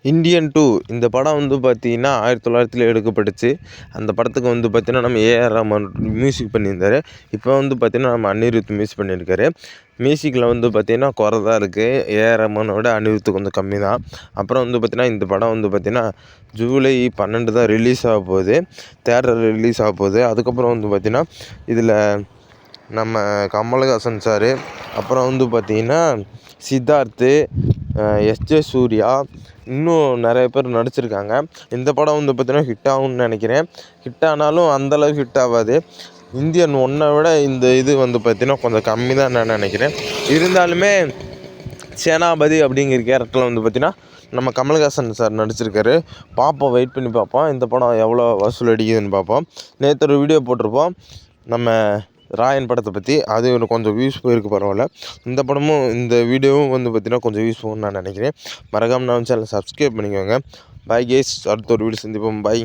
Indian 2 இந்த படம் வந்து பார்த்தீங்கன்னா 1900 எடுக்கப்பட்டுச்சு. அந்த படத்துக்கு வந்து பார்த்தீங்கன்னா நம்ம ஏஆர் ரஹ்மான் மியூசிக் பண்ணியிருந்தார். இப்போ வந்து பார்த்தீங்கன்னா நம்ம அனிருத் மியூசிக் பண்ணியிருக்காரு. மியூசிக்கில் வந்து பார்த்தீங்கன்னா குறை தான் இருக்குது. ஏஆர் ரஹ்மானோட அனிருத் கொஞ்சம் கம்மி தான். அப்புறம் வந்து பார்த்தீங்கன்னா இந்த படம் வந்து பார்த்தீங்கன்னா ஜூலை 12 தான் ரிலீஸ் ஆக போகுது. தியேட்டரில் ரிலீஸ் ஆக போகுது. அதுக்கப்புறம் வந்து பார்த்தீங்கன்னா இதில் நம்ம கமலஹாசன் சார், அப்புறம் வந்து பார்த்தீங்கன்னா சித்தார்த்து, எஸ்ஜே சூர்யா, இன்னும் நிறைய பேர் நடிச்சிருக்காங்க. இந்த படம் வந்து பார்த்தீங்கன்னா ஹிட் ஆகும்னு நினைக்கிறேன். ஹிட் ஆனாலும் அந்தளவுக்கு ஹிட் ஆகாது. இந்தியன் 1 விட இந்த இது வந்து பார்த்தீங்கன்னா கொஞ்சம் கம்மி தான் நான் நினைக்கிறேன். இருந்தாலுமே சேனாபதி அப்படிங்கிற கேரக்டரில் வந்து பார்த்தீங்கன்னா நம்ம கமலஹாசன் சார் நடிச்சிருக்காரு. பார்ப்போம், வெயிட் பண்ணி பார்ப்போம். இந்த படம் எவ்வளோ வசூல் அடிக்குதுன்னு பார்ப்போம். நேற்று ஒரு வீடியோ போட்டிருப்போம் நம்ம ராயன் படத்தை பற்றி. அது கொஞ்சம் வியூஸ் போயிருக்கு, பரவாயில்ல. இந்த படமும் இந்த வீடியோவும் வந்து பார்த்தீங்கன்னா கொஞ்சம் வியூஸ் போகும்னு நான் நினைக்கிறேன். மறக்காமல் நம்ம சேனலை சப்ஸ்கிரைப் பண்ணிக்கோங்க. பாய் கேஸ், அடுத்த ஒரு வீடியோ சந்திப்போம். பாய்.